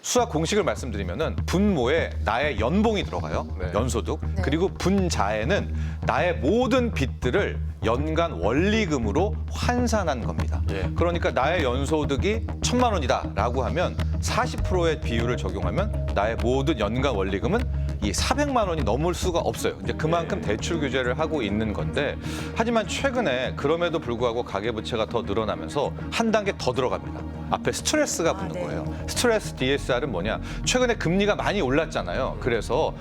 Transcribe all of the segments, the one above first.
수학 공식을 말씀드리면은 분모에 나의 연봉이 들어가요. 네. 연소득. 네. 그리고 분자에는 나의 모든 빚들을 연간 원리금으로 환산한 겁니다. 예. 그러니까 나의 연소득이 1,000만 원이다라고 하면 40%의 비율을 적용하면 나의 모든 연간 원리금은 이 400만 원이 넘을 수가 없어요. 이제 그만큼 대출 규제를 하고 있는 건데, 하지만 최근에 그럼에도 불구하고 가계부채가 더 늘어나면서 한 단계 더 들어갑니다. 앞에 스트레스가 붙는 네. 거예요. 스트레스 DSR은 뭐냐? 최근에 금리가 많이 올랐잖아요. 그래서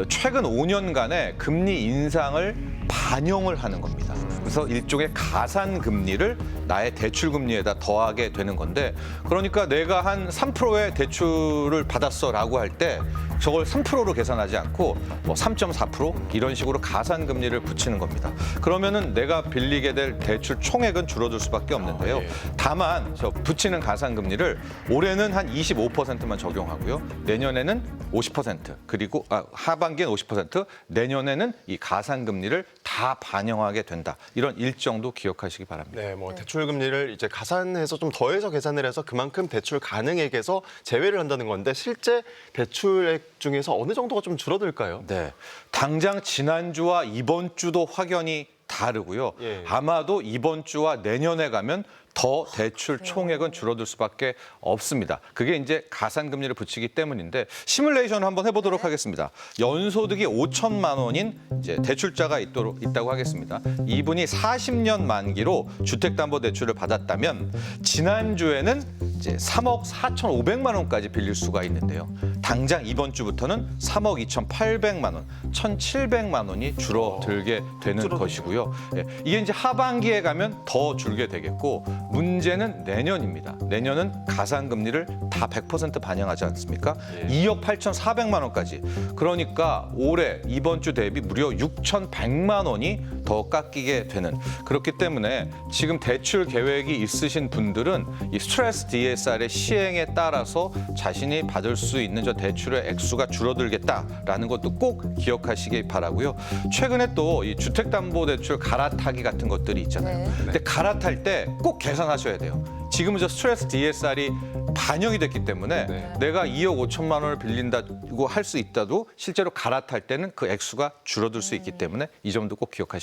최근 5년간의 금리 인상을 반영을 하는 겁니다. 그래서 일종의 가산 금리를 나의 대출 금리에다 더하게 되는 건데, 그러니까 내가 한 3%의 대출을 받았어라고 할 때 저걸 3%로 계산하지 않고 뭐 3.4% 이런 식으로 가산 금리를 붙이는 겁니다. 그러면은 내가 빌리게 될 대출 총액은 줄어들 수밖에 없는데요. 예. 다만 저 붙이는 가산 금리를 올해는 한 25%만 적용하고요. 내년에는 50%, 그리고 하반기엔 50%, 내년에는 이 가산 금리를 다 반영하게 된다. 이런 일정도 기억하시기 바랍니다. 네, 뭐 대출 금리를 이제 가산해서 좀 더해서 계산을 해서 그만큼 대출 가능액에서 제외를 한다는 건데, 실제 대출액 중에서 어느 정도가 좀 줄어들까요? 네, 당장 지난주와 이번 주도 확연히 다르고요. 예. 아마도 이번 주와 내년에 가면 더 대출 총액은 줄어들 수밖에 없습니다. 그게 이제 가산 금리를 붙이기 때문인데, 시뮬레이션을 한번 해보도록 하겠습니다. 연소득이 5천만 원인 이제 대출자가 있다고 하겠습니다. 이분이 40년 만기로 주택담보대출을 받았다면 지난주에는 이제 3억 4,500만 원까지 빌릴 수가 있는데요. 당장 이번 주부터는 3억 2,800만 원, 1,700만 원이 줄어들게 되는 것이고요. 예, 이게 이제 하반기에 가면 더 줄게 되겠고, 문제는 내년입니다. 내년은 가산금리를 다 100% 반영하지 않습니까? 2억 8,400만 원까지. 그러니까 올해 이번 주 대비 무려 6,100만 원이 더 깎이게 되는, 그렇기 때문에 지금 대출 계획이 있으신 분들은 이 스트레스 DSR의 시행에 따라서 자신이 받을 수 있는 저 대출의 액수가 줄어들겠다라는 것도 꼭 기억하시기 바라고요. 최근에 또 이 주택담보대출 갈아타기 같은 것들이 있잖아요. 네. 근데 갈아탈 때 꼭 계산하셔야 돼요. 지금은 저 스트레스 DSR이 반영이 됐기 때문에 네. 내가 2억 5천만 원을 빌린다고 할 수 있다도 실제로 갈아탈 때는 그 액수가 줄어들 수 있기 때문에 이 점도 꼭 기억하시기 바랍니다.